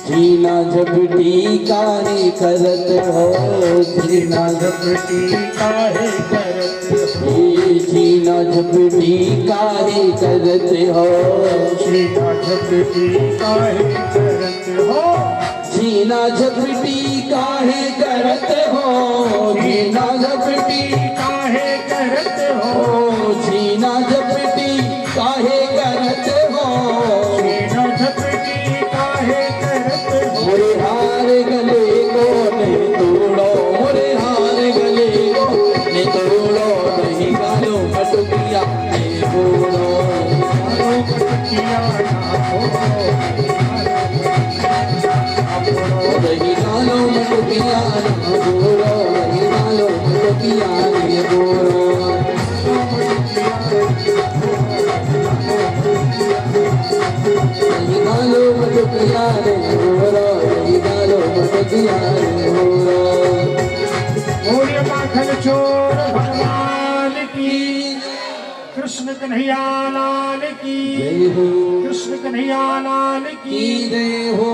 जीना झपटी काहे करत हो, जीना झपटी काहे करत हो, जीना झपटी काहे करत हो, जीना झपटी काहे करत हो, जीना झपटी काहे करत हो, जीना झपटी काहे करत हो, जीना झपटी काहे करत हो, जीना झपटी काहे करत हो, मोरे हार गले को नहीं तोड़ो, मोरे हार गले को नहीं तोड़ो, नहीं गालो मटुकिया नहीं बोलो, किया ना छोड़ो, नहीं गालो मटुकिया नहीं बोलो, नहीं गालो मटुकिया नहीं बोलो, नहीं गालो मटुकिया नहीं बोलो, नहीं गालो मटुकिया नहीं बोलो। मोरे माखन चोर भगवान की, कृष्ण कन्हैया लाल की, जय हो कृष्ण कन्हैया लाल की। की जय हो।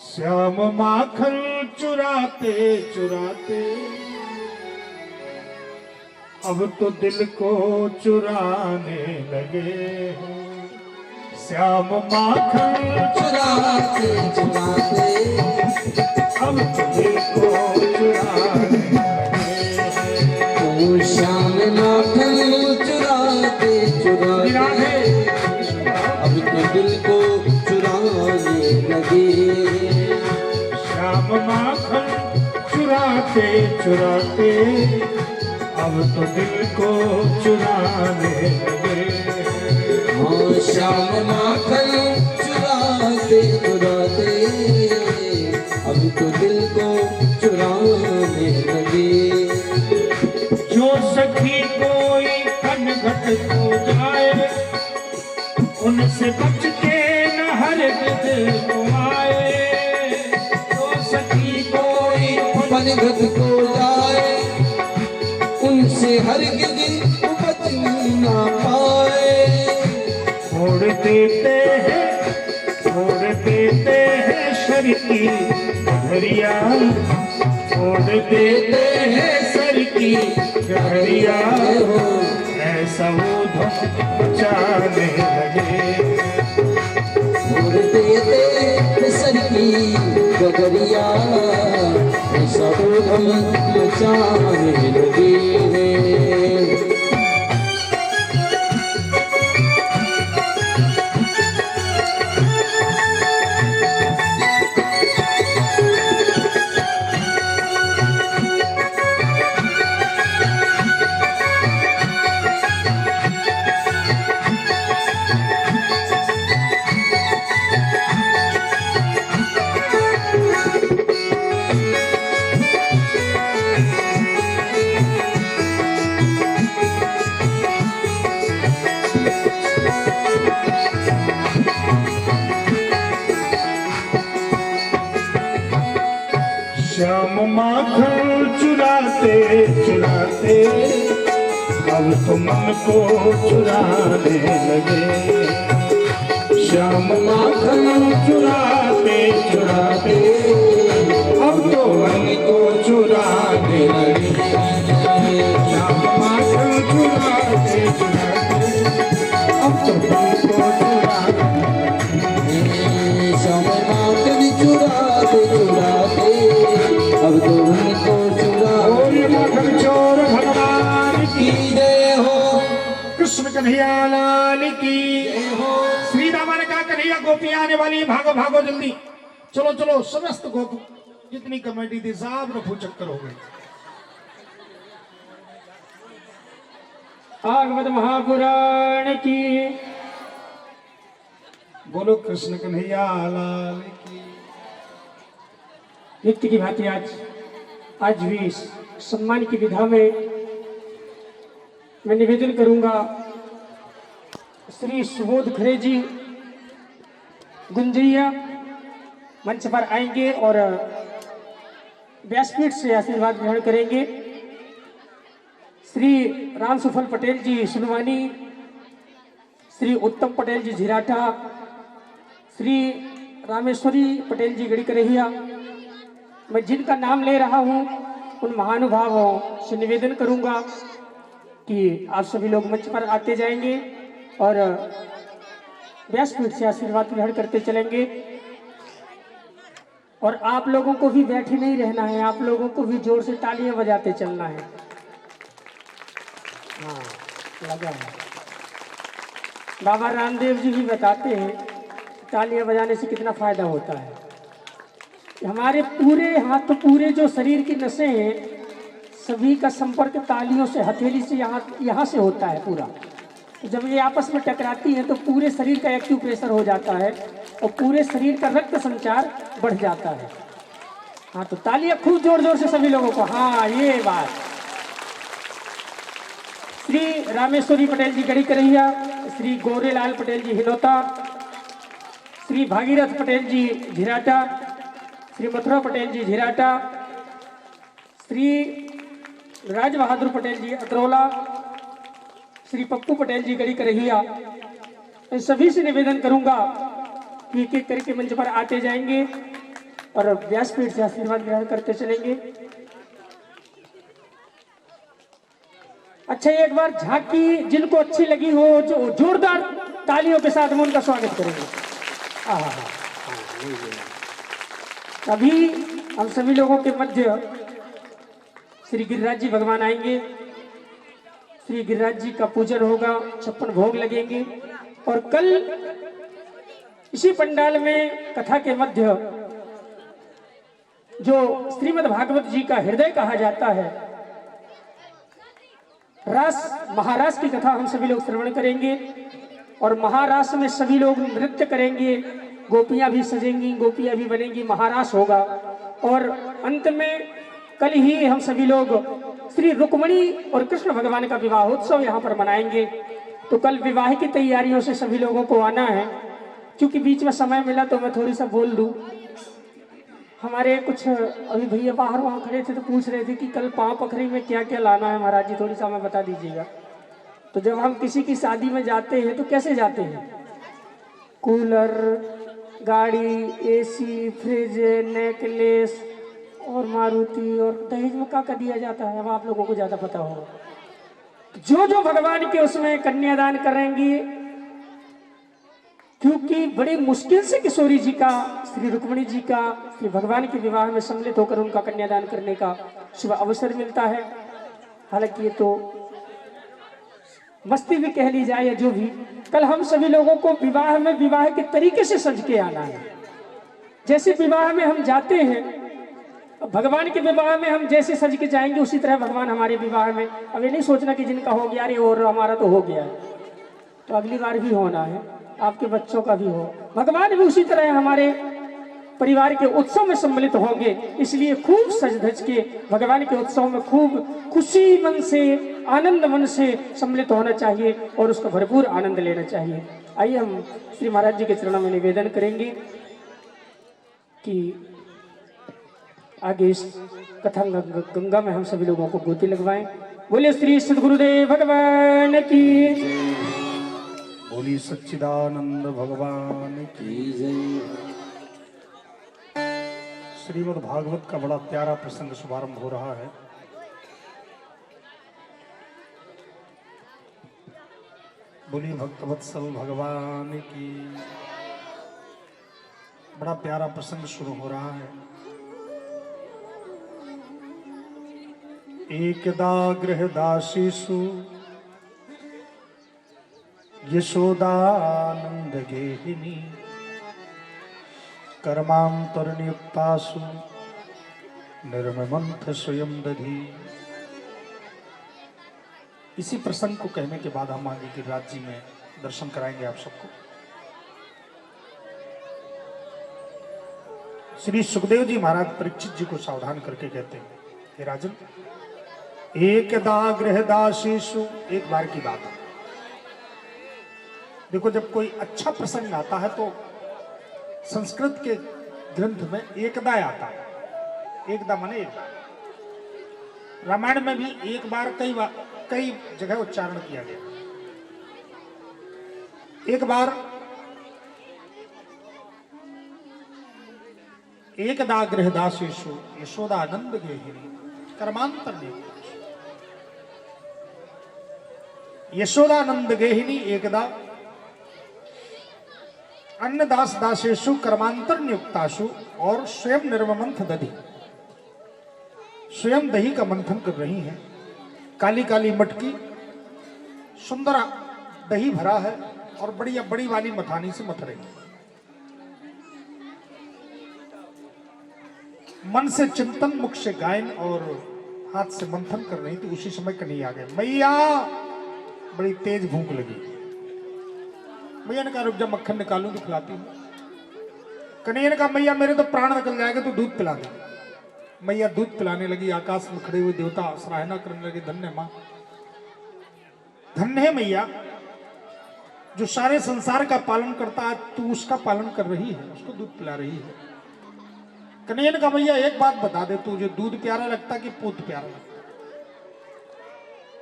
श्याम माखन चुराते चुराते अब तो दिल को चुराने लगे हो, श्याम माखन चुराते चुराते अब तो दिल को चुराने लगे ओ श्याम माखन चुराते चुराते अब तो दिल को चुराने लगे, श्याम माखन चुराते चुराते अब तो दिल को चुराने लगे। हाँ श्याम माखन चुराते चुराते अब तो दिल को चुराने लगे, जो सखी कोई कनघट को जाए उनसे बच के न हरगिज को आए, जो सखी कोई पनघट को जाए उनसे हरगिज बच ना पाए, छोड़ देते हैं सर की घरिया, छोड़ देते हैं सर की घरिया, ऐसा वो धम मचाने लगे, छोड़ देते सर की गगरिया, ऐसा उधम मचाने लगे हैं। श्याम माखन चुराते चुराते अब तो मन को चुराने लगे, श्याम माखन चुराते चुराते अब तो मन को चुराने लगे, श्याम माखन चुराते चुराते अब तो मन को चुराने लगे, श्याम माखन चुराते चुराते अब तो उनको मोरे माखन चोर भगवान की जय हो, कृष्ण कन्हैया लाल की। श्री रामा ने कहा कन्हैया गोपियां आने वाली, भागो भागो जल्दी, चलो चलो। समस्त गोप जितनी कमेटी थी साहब रफू चक्कर हो गई। भागवत महापुराण की बोलो, कृष्ण कन्हैया लाल की। नित्य की भांति आज भी सम्मान की विधा में मैं निवेदन करूंगा, श्री सुबोध खरे जी गुंजैया मंच पर आएंगे और व्यासपीठ से आशीर्वाद ग्रहण करेंगे। श्री राम सुफल पटेल जी सुनवानी श्री उत्तम पटेल जी झिराठा, श्री रामेश्वरी पटेल जी गड़ी करहिया। मैं जिनका नाम ले रहा हूं उन महानुभावों से निवेदन करूंगा कि आप सभी लोग मंच पर आते जाएंगे और व्यासपीठ से आशीर्वाद ग्रहण करते चलेंगे। और आप लोगों को भी बैठे नहीं रहना है, आप लोगों को भी जोर से तालियां बजाते चलना है। हाँ, लगा है। बाबा रामदेव जी भी बताते हैं तालियां बजाने से कितना फायदा होता है। हमारे पूरे हाथ, पूरे जो शरीर की नसें हैं, सभी का संपर्क तालियों से, हथेली से यहाँ से होता है पूरा। तो जब ये आपस में टकराती हैं तो पूरे शरीर का एक्यूप्रेशर हो जाता है और पूरे शरीर का रक्त संचार बढ़ जाता है। हाँ, तो तालियां खूब जोर जोर से सभी लोगों को। हाँ, ये बात। श्री रामेश्वरी पटेल जी गड़ी करहिया, श्री गौरेलाल पटेल जी हिनौता, श्री भागीरथ पटेल जी झिराटा, श्री मथुरा पटेल जी झिराटा, श्री राज बहादुर पटेल जी अतरौला, श्री पप्पू पटेल जी गड़ी करहिया। इन सभी से निवेदन करूंगा कि एक एक करके मंच पर आते जाएंगे और व्यासपीठ से आशीर्वाद ग्रहण करते चलेंगे। अच्छा, एक बार झांकी जिनको अच्छी लगी हो, जो जोरदार तालियों के साथ हम उनका स्वागत करेंगे। अभी हम सभी लोगों के मध्य श्री गिरिराज जी भगवान आएंगे। श्री गिरिराज जी का पूजन होगा, 56 भोग लगेंगे और कल इसी पंडाल में कथा के मध्य जो श्रीमद् भागवत जी का हृदय कहा जाता है, रास महारास की कथा हम सभी लोग श्रवण करेंगे और महारास में सभी लोग नृत्य करेंगे, गोपियां भी सजेंगी, गोपियां भी बनेंगी, महारास होगा। और अंत में कल ही हम सभी लोग श्री रुक्मणी और कृष्ण भगवान का विवाहोत्सव यहाँ पर मनाएंगे। तो कल विवाह की तैयारियों से सभी लोगों को आना है। क्योंकि बीच में समय मिला तो मैं थोड़ी सा बोल दूं। हमारे कुछ अभी भैया बाहर वहाँ खड़े थे तो पूछ रहे थे कि कल पाँव पखरी में क्या क्या लाना है महाराज जी, थोड़ी सा हमें बता दीजिएगा। तो जब हम किसी की शादी में जाते हैं तो कैसे जाते हैं? कूलर, गाड़ी, एसी, फ्रिज, नेकलेस और मारुति, और दहेज में क्या दिया जाता है अब आप लोगों को ज्यादा पता होगा। जो जो भगवान के उसमें कन्यादान करेंगी, क्योंकि बड़ी मुश्किल से किशोरी जी का, श्री रुक्मणी जी का श्री भगवान के विवाह में सम्मिलित होकर उनका कन्यादान करने का शुभ अवसर मिलता है। हालांकि ये तो मस्ती भी कह ली जाए या जो भी, कल हम सभी लोगों को विवाह में विवाह के तरीके से सज के आना है। जैसे विवाह में हम जाते हैं, भगवान के विवाह में हम जैसे सज के जाएंगे उसी तरह भगवान हमारे विवाह में। अब ये नहीं सोचना कि जिनका हो गया अरे और हमारा तो हो गया है, तो अगली बार भी होना है, आपके बच्चों का भी हो। भगवान भी उसी तरह हमारे परिवार के उत्सव में सम्मिलित होंगे। इसलिए खूब सज धज के भगवान के उत्सव में खूब खुशी मन से, आनंद मन से सम्मिलित होना चाहिए और उसका भरपूर आनंद लेना चाहिए। आइए हम श्री महाराज जी के चरणों में निवेदन करेंगे कि आगे इस कथा गंगा में हम सभी लोगों को गोती लगवाएं। बोले श्री सद्गुरुदेव भगवान की, बोली सच्चिदानंद भगवान की जय। श्रीमद् भागवत का बड़ा प्यारा प्रसंग शुभारंभ हो रहा है। बोली भक्तवत्सल भगवान की, बड़ा प्यारा प्रसंग शुरू हो रहा है। एकदा गृहदासीषु यशोदानंद गेहिनी कर्मांतरनियुक्तासु निर्ममंथ स्वयं दधी। इसी प्रसंग को कहने के बाद हम आगे गिरिराज जी में दर्शन कराएंगे आप सबको। श्री सुखदेव जी महाराज परीक्षित जी को सावधान करके कहते हैं, हे राजन, एकदा गृहदासीषु, एक बार की बात है। देखो, जब कोई अच्छा प्रसंग आता है तो संस्कृत के ग्रंथ में एकदा आता है। एकदा माने एक बार। रामायण में भी एक बार कई जगह उच्चारण किया गया। एक बार एकदा गृहदासेषु यशोदानंद गेहिनी कर्मांतर ने यशोदानंद गेहिनी एकदा अन्नदास दासेषु कर्मांतर नियुक्ताशु और स्वयं निर्मंथ दधी स्वयं दही का मंथन कर रही हैं। काली काली मटकी सुंदर दही भरा है और बड़ी बड़ी वाली मथानी से मथ रही है। मन से चिंतन, मुख से गायन और हाथ से मंथन कर रही थी। उसी समय कन्हैया आ गए। मैया बड़ी तेज भूख लगी। मैया ने कहा रुक जा, मक्खन निकालूंगी खिलाती हूँ। कन्हैया ने कहा मैया मेरे तो प्राण निकल जाएगा, तो दूध पिला दे। मैया दूध पिलाने लगी। आकाश में खड़े हुए देवता सराहना करने लगे, धन्य मां, धन्य है मैया, जो सारे संसार का पालन करता है, तू उसका पालन कर रही है, उसको दूध पिला रही है। कन्हैया ने कहा भैया एक बात बता दे, तुझे दूध प्यारा लगता कि पूत प्यारा लगता?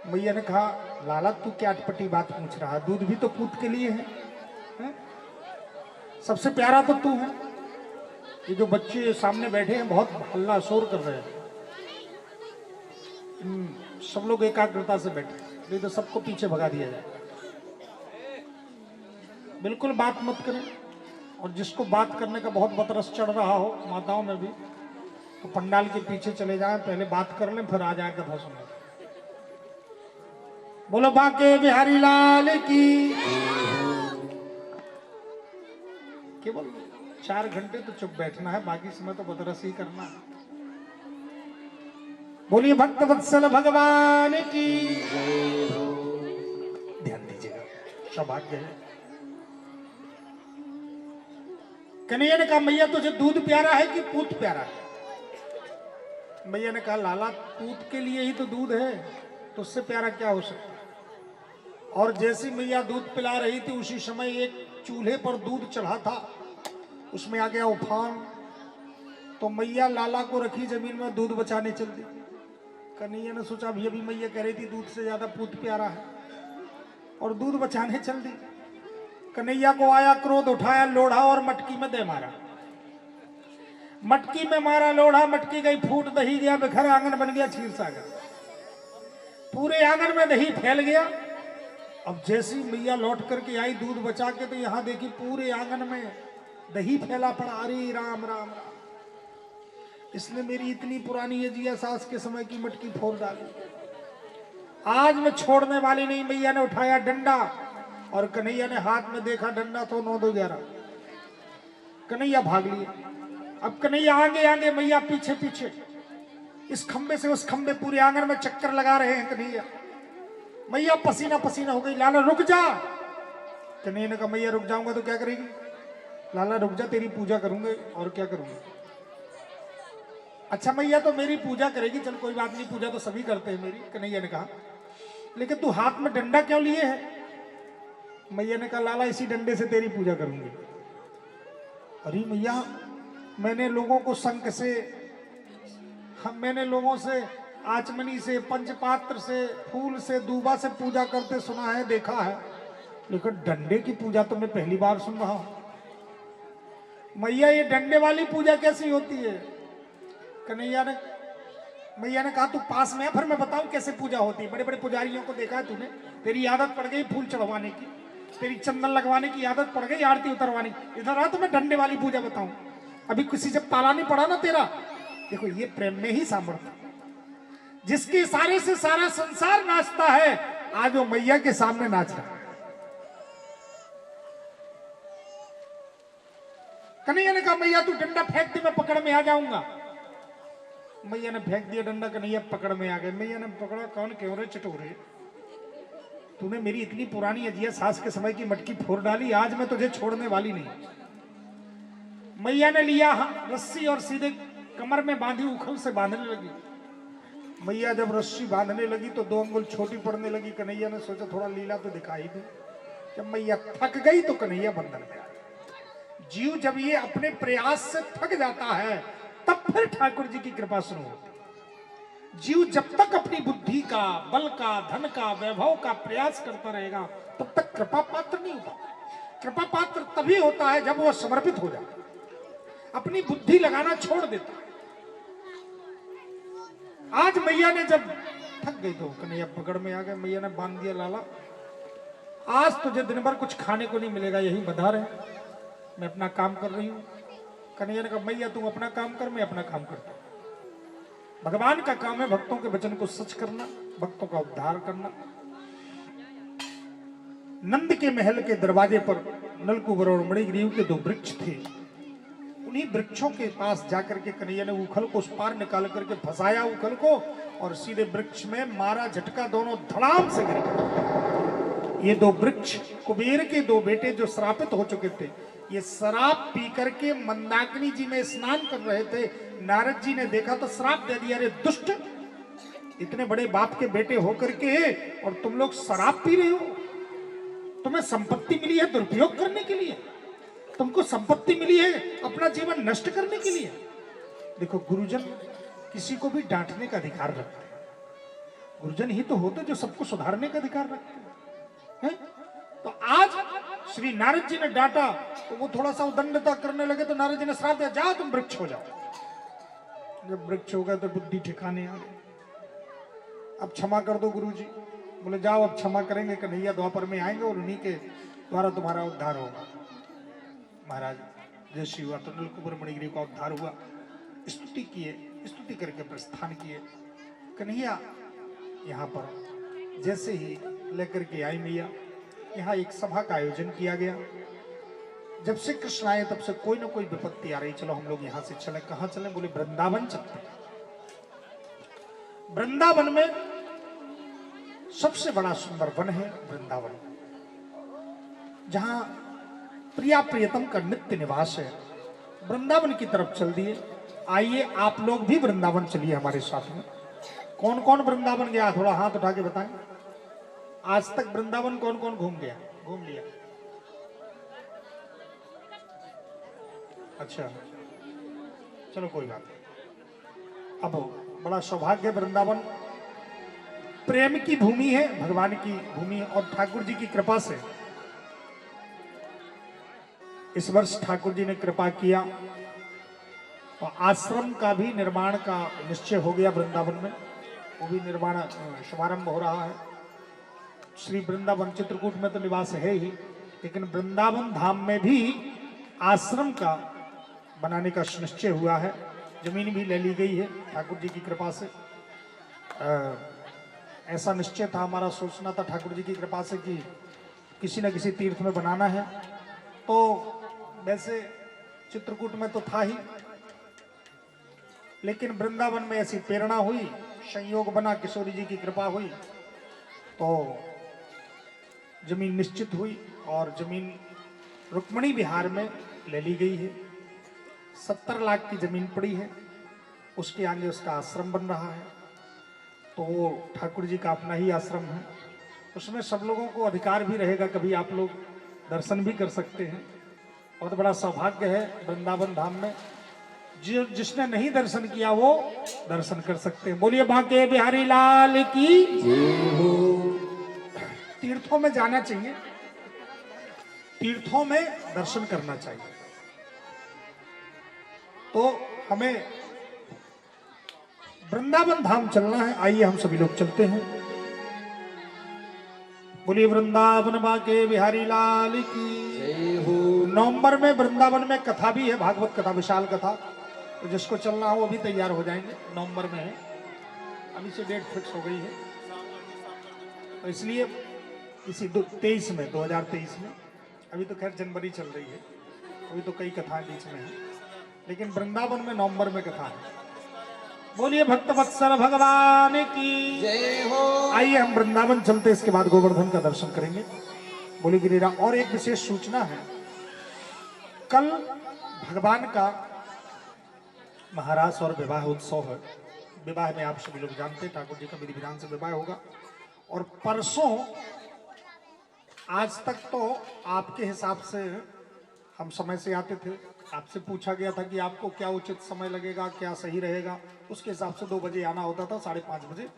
मैया ने कहा लाला तू क्या अटपटी बात पूछ रहा है, दूध भी तो पूत के लिए है? सबसे प्यारा तो तू है। ये जो बच्चे सामने बैठे हैं बहुत हल्ला शोर कर रहे हैं, सब लोग एकाग्रता से बैठे, नहीं तो सबको पीछे भगा दिया जाए। बिल्कुल बात मत करें, और जिसको बात करने का बहुत बतरस चढ़ रहा हो माताओं में भी, तो पंडाल के पीछे चले जाएं, पहले बात कर लें, फिर आ जाए कथा सुनने। बोलो बांके बिहारी लाल की। केवल 4 घंटे तो चुप बैठना है, बाकी समय तो बदरस ही करना है। बोलिए भक्त वत्सल भगवान की। ध्यान दीजिएगा, सौभाग्य है। कन्हैया ने कहा मैया तुझे दूध प्यारा है कि पूत प्यारा है? मैया ने कहा लाला पूत के लिए ही तो दूध है, तो उससे प्यारा क्या हो सकता। और जैसी मैया दूध पिला रही थी उसी समय एक चूल्हे पर दूध चढ़ा था, उसमें आ गया उफान, तो मैया लाला को रखी जमीन में, दूध बचाने चल दी। कन्हैया ने सोचा अभी मैया कह रही थी दूध से ज्यादा पूत प्यारा है, और दूध बचाने चल दी। कन्हैया को आया क्रोध, उठाया लोढ़ा और मटकी में दे मारा। मटकी में मारा लोढ़ा, मटकी गई फूट, दही गया बिखर, आंगन बन गया क्षीर सागर। पूरे आंगन में दही फैल गया। अब जैसी मैया लौट करके आई दूध बचा के, तो यहां देखी पूरे आंगन में दही फैला पड़ा। अरे राम राम राम, इसने मेरी इतनी पुरानी अजिया सास के समय की मटकी फोड़ डाली। आज मैं छोड़ने वाली नहीं। मैया ने उठाया डंडा, और कन्हैया ने हाथ में देखा डंडा तो 9 2 11। कन्हैया भाग लिए। अब कन्हैया आगे आगे, मैया पीछे पीछे, इस खंबे से उस खंबे, पूरे आंगन में चक्कर लगा रहे हैं कन्हैया। मैया पसीना पसीना हो गई। लाला रुक जा। कन्हैया ने कहा मैया रुक जाऊंगा तो क्या करेगी? लाला रुक जा, तेरी पूजा करूंगे, और क्या करूंगा? अच्छा मैया तो मेरी पूजा करेगी, चल कोई बात नहीं, पूजा तो सभी करते हैं मेरी। कन्हैया ने कहा लेकिन तू हाथ में डंडा क्यों लिए है? मैया ने कहा लाला इसी डंडे से तेरी पूजा करूंगी। अरे मैया मैंने लोगों को शंख से, मैंने लोगों से आचमनी से, पंचपात्र से, फूल से, दूबा से पूजा करते सुना है, देखा है, लेकिन डंडे की पूजा तो मैं पहली बार सुन रहा हूं। मैया ये डंडे वाली पूजा कैसी होती है? मैया ने कहा तू पास में है, फिर मैं बताऊं कैसे पूजा होती है। बड़े बड़े पुजारियों को देखा है तूने, तेरी आदत पड़ गई फूल चढ़वाने की, तेरी चंदन लगवाने की आदत पड़ गई, आरती उतरवाने की। इधर आ तो मैं डंडे वाली पूजा बताऊं। अभी किसी से पाला नहीं पड़ा ना तेरा। देखो ये प्रेम में ही सामर्थ्य, जिसके इशारे से सारा संसार नाचता है, आज वो मैया के सामने नाच रहा है। कन्हैया ने कहा मैया तू डंडा फेंक दे, मैं पकड़ में आ जाऊंगा। मैया ने फेंक दिया डंडा, कन्हैया पकड़ में आ गए। मैया ने पकड़ा, कौन क्यों रे चटोरे, तूने मेरी इतनी पुरानी अजिया सास के समय की मटकी फोड़ डाली, आज मैं तुझे छोड़ने वाली नहीं। मैया ने लिया रस्सी और सीधे कमर में बांधी, उखल से बांधने लगी। मैया जब रस्सी बांधने लगी तो 2 अंगुल छोटी पड़ने लगी। कन्हैया ने सोचा थोड़ा लीला तो दिखाई दे। जब मैया थक गई तो कन्हैया बंधन गया। जीव जब ये अपने प्रयास से थक जाता है, तब फिर ठाकुर जी की कृपा शुरू होती है। जीव जब तक अपनी बुद्धि का, बल का, धन का, वैभव का प्रयास करता रहेगा, तब तक कृपा पात्र नहीं होता। कृपा पात्र तभी होता है जब वह समर्पित हो जाए, अपनी बुद्धि लगाना छोड़ देता है। आज मैया ने जब थक गई तो कन्हैया पकड़ में आ गए, मैया ने बांध दिया, लाला आज तुझे दिन भर कुछ खाने को नहीं मिलेगा, यही बधार है, मैं अपना काम कर रही हूं। कन्हैया ने कहा मैया तू अपना काम कर, मैं अपना काम करता हूं। भगवान का काम है भक्तों के वचन को सच करना, भक्तों का उद्धार करना। नंद के महल के दरवाजे पर नलकुबर और मणिग्रीव के 2 वृक्ष थे। उन्हीं वृक्षों के पास जाकर के कन्हैया ने उखल को उस पार निकाल करके फंसाया उखल को, और सीधे वृक्ष में मारा झटका, दोनों धड़ाम से गिर गए। ये 2 वृक्ष कुबेर के 2 बेटे जो श्रापित हो चुके थे, ये शराब पी करके मंदाकिनी जी में स्नान कर रहे थे। नारद जी ने देखा तो श्राप दे दिया, अरे दुष्ट, इतने बड़े बाप के बेटे होकर के और तुम लोग शराब पी रहे हो, तुम्हें संपत्ति मिली है दुरुपयोग करने के लिए, तुमको संपत्ति मिली है अपना जीवन नष्ट करने के लिए। देखो गुरुजन किसी को भी डांटने का अधिकार रखते हैं, गुरुजन ही तो होते जो सबको सुधारने का अधिकार रखते हैं। तो आज श्री नारद जी ने डांटा तो वो थोड़ा सा उदंडता करने लगे, तो नारद जी ने श्राप दिया, जाओ तुम वृक्ष हो जाओ। जब वृक्ष हो गए तो बुद्धि ठिकाने आ गई, अब क्षमा कर दो गुरुजी। बोले जाओ अब क्षमा करेंगे, कन्हैया द्वापर में आएंगे और उन्हीं के द्वारा तुम्हारा उद्धार होगा। महाराज जैसे हुआ तो नलकुबर मणिगिरी का उद्धार हुआ। स्तुति किए, स्तुति करके प्रस्थान किए। कन्हैया यहाँ पर जैसे ही लेकर के आई मैया, यहाँ एक सभा का आयोजन किया गया। जब से कृष्ण आए तब से कोई ना कोई विपत्ति आ रही, चलो हम लोग यहाँ से चले। कहाँ चले? बोले वृंदावन चलते हैं। वृंदावन में सबसे बड़ा सुंदर वन है वृंदावन, जहां प्रिया प्रियतम का नित्य निवास है। वृंदावन की तरफ चल दिए। आइए आप लोग भी वृंदावन चलिए हमारे साथ में। कौन कौन वृंदावन गया थोड़ा हाथ उठा के बताएं। आज तक वृंदावन कौन कौन घूम गया, घूम लिया? अच्छा चलो कोई बात नहीं। अब बड़ा सौभाग्य, वृंदावन प्रेम की भूमि है, भगवान की भूमि है। और ठाकुर जी की कृपा से इस वर्ष ठाकुर जी ने कृपा किया और आश्रम का भी निर्माण का निश्चय हो गया वृंदावन में। वो भी निर्माण शुभारंभ हो रहा है। श्री वृंदावन चित्रकूट में तो निवास है ही, लेकिन वृंदावन धाम में भी आश्रम का बनाने का निश्चय हुआ है। जमीन भी ले ली गई है ठाकुर जी की कृपा से। ऐसा निश्चय था हमारा, सोचना था ठाकुर जी की कृपा से कि किसी न किसी तीर्थ में बनाना है। तो वैसे चित्रकूट में तो था ही, लेकिन वृंदावन में ऐसी प्रेरणा हुई, संयोग बना, किशोरी जी की कृपा हुई, तो जमीन निश्चित हुई और जमीन रुक्मणी विहार में ले ली गई है। 70 लाख की जमीन पड़ी है, उसके आगे उसका आश्रम बन रहा है। तो वो ठाकुर जी का अपना ही आश्रम है, उसमें सब लोगों को अधिकार भी रहेगा, कभी आप लोग दर्शन भी कर सकते हैं। बहुत बड़ा सौभाग्य है वृंदावन धाम में। जिसने नहीं दर्शन किया वो दर्शन कर सकते हैं। बोलिए बांके बिहारी लाल की। तीर्थों में जाना चाहिए, तीर्थों में दर्शन करना चाहिए। तो हमें वृंदावन धाम चलना है। आइए हम सभी लोग चलते हैं। बोलिए वृंदावन बांके बिहारी लाल की। नवंबर में वृंदावन में कथा भी है, भागवत कथा, विशाल कथा। तो जिसको चलना हो वो भी तैयार हो जाएंगे। नवंबर में है, अभी से डेट फिक्स हो गई है। तो इसलिए इसी 2023 में, अभी तो खैर जनवरी चल रही है, अभी तो कई कथाएं बीच में है, लेकिन वृंदावन में नवंबर में कथा है। बोलिए भक्तवत्सल भगवान की जय हो। आइए हम वृंदावन चलते, इसके बाद गोवर्धन का दर्शन करेंगे। बोलिए गिरिराज। और एक विशेष सूचना है, कल भगवान का महारास और विवाह उत्सव है। विवाह में आप सभी लोग जानते हैं ठाकुर जी का विधि विधान से विवाह होगा। और परसों, आज तक तो आपके हिसाब से हम समय से आते थे, आपसे पूछा गया था कि आपको क्या उचित समय लगेगा, क्या सही रहेगा, उसके हिसाब से 2 बजे आना होता था, 5:30 बजे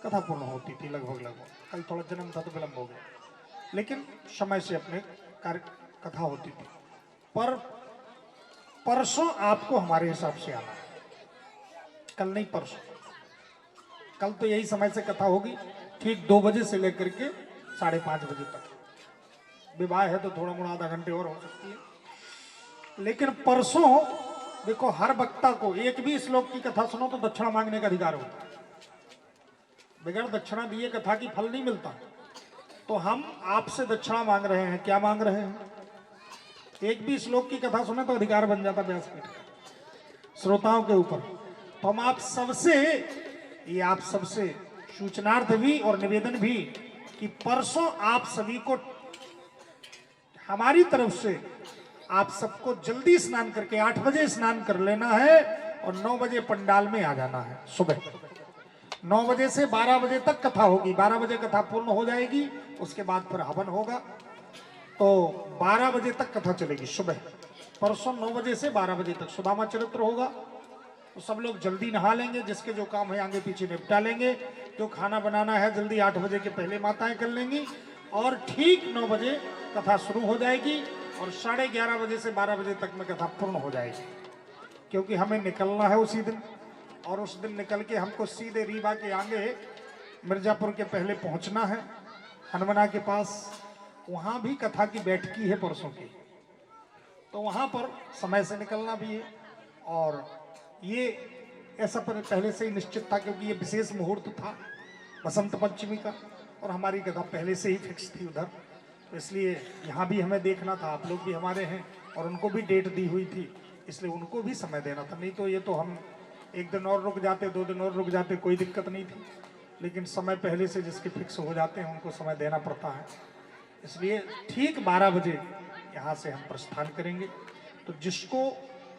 कथा पूर्ण होती थी लगभग। कल थोड़ा जन्म था तो विलंब हो गया, लेकिन समय से अपने कथा होती थी। पर परसों आपको हमारे हिसाब से आना है, कल नहीं परसों। कल तो यही समय से कथा होगी, ठीक 2 बजे से लेकर के 5:30 बजे तक। विवाह है तो थोड़ा मोड़ा आधा घंटे और हो सकती है, लेकिन परसों देखो हर वक्ता को एक भी श्लोक की कथा सुनो तो दक्षिणा मांगने का अधिकार होता है। बगैर दक्षिणा दिए कथा की फल नहीं मिलता। तो हम आपसे दक्षिणा मांग रहे हैं। क्या मांग रहे हैं? एक भी श्लोक की कथा सुने तो अधिकार बन जाता व्यासपीठ का श्रोताओं के ऊपर। तो हम आप सबसे सूचनार्थ भी और निवेदन भी कि परसों आप सभी को हमारी तरफ से आप सबको जल्दी स्नान करके 8 बजे स्नान कर लेना है और 9 बजे पंडाल में आ जाना है। सुबह 9 बजे से 12 बजे तक कथा होगी। 12 बजे कथा पूर्ण हो जाएगी, उसके बाद फिर हवन होगा। तो 12 बजे तक कथा चलेगी सुबह, परसों 9 बजे से 12 बजे तक सुदामा चरित्र होगा। तो सब लोग जल्दी नहा लेंगे, जिसके जो काम है आगे पीछे निपटा लेंगे। जो खाना बनाना है जल्दी 8 बजे के पहले माताएं कर लेंगी और ठीक 9 बजे कथा शुरू हो जाएगी और 11:30 बजे से 12 बजे तक में कथा पूर्ण हो जाएगी। क्योंकि हमें निकलना है उसी दिन, और उस दिन निकल के हमको सीधे रीवा के आगे मिर्जापुर के पहले पहुंचना है हनुमाना के पास। वहां भी कथा की बैठकी है परसों की, तो वहां पर समय से निकलना भी है। और ये ऐसा पहले से ही निश्चित था, क्योंकि ये विशेष मुहूर्त था बसंत पंचमी का और हमारी कथा पहले से ही फिक्स थी उधर। तो इसलिए यहाँ भी हमें देखना था, आप लोग भी हमारे हैं और उनको भी डेट दी हुई थी, इसलिए उनको भी समय देना था। नहीं तो ये तो हम 1 दिन और रुक जाते, 2 दिन और रुक जाते, कोई दिक्कत नहीं थी। लेकिन समय पहले से जिसके फिक्स हो जाते हैं उनको समय देना पड़ता है। इसलिए ठीक 12 बजे यहाँ से हम प्रस्थान करेंगे। तो जिसको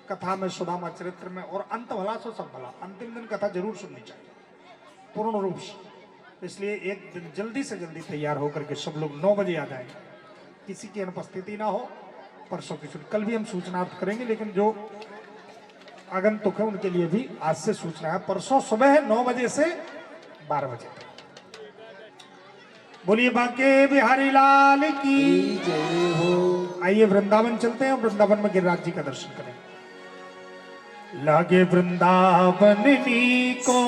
कथा में सुदामा चरित्र में और अंत भला सो सब भला, अंतिम दिन कथा जरूर सुननी चाहिए पूर्ण रूप से। इसलिए एक दिन जल्दी से जल्दी तैयार होकर के सब लोग 9 बजे आ जाएंगे, किसी की अनुपस्थिति ना हो। परसों की कल भी हम सूचनार्थ करेंगे, लेकिन जो आगंतुक है उनके लिए भी आज से सूचना है। परसों सुबह है 9 बजे से 12 बजे तक। बोलिए बांके बिहारी लाल की जय हो। आइए वृंदावन चलते हैं, वृंदावन में गिरिराज जी का दर्शन करें। लागे वृंदावन को,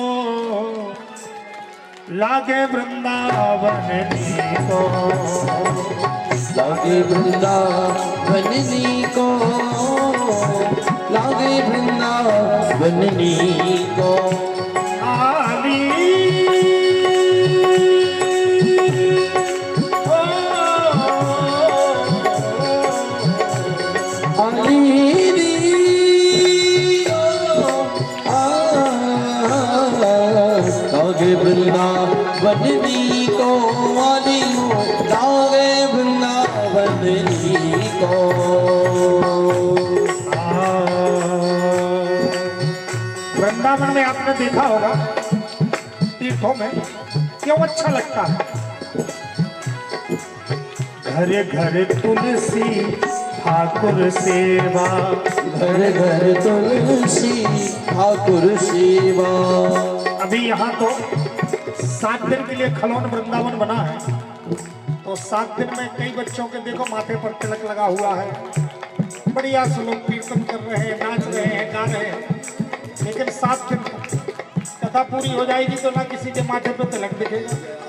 लागे वृंदावन को, लागे वृंदावन को, लागे वृंदावन को। आली लागे वृंदावन को, वाली हो, लागे वृंदावन को। वृंदावन में आपने देखा होगा तीर्थों में क्यों अच्छा लगता है। घर घर तुलसी ठाकुर सेवा, घर घर तुलसी ठाकुर सेवा। अभी यहाँ तो 7 दिन के लिए खलौन वृंदावन बना है। तो 7 दिन में कई बच्चों के देखो माथे पर तिलक लगा हुआ है, बढ़िया से लोग कीर्तन कर रहे हैं, नाच रहे हैं, गा रहे हैं। लेकिन 7 दिन कथा पूरी हो जाएगी तो ना किसी के माथे पर तिलक दिखेगा,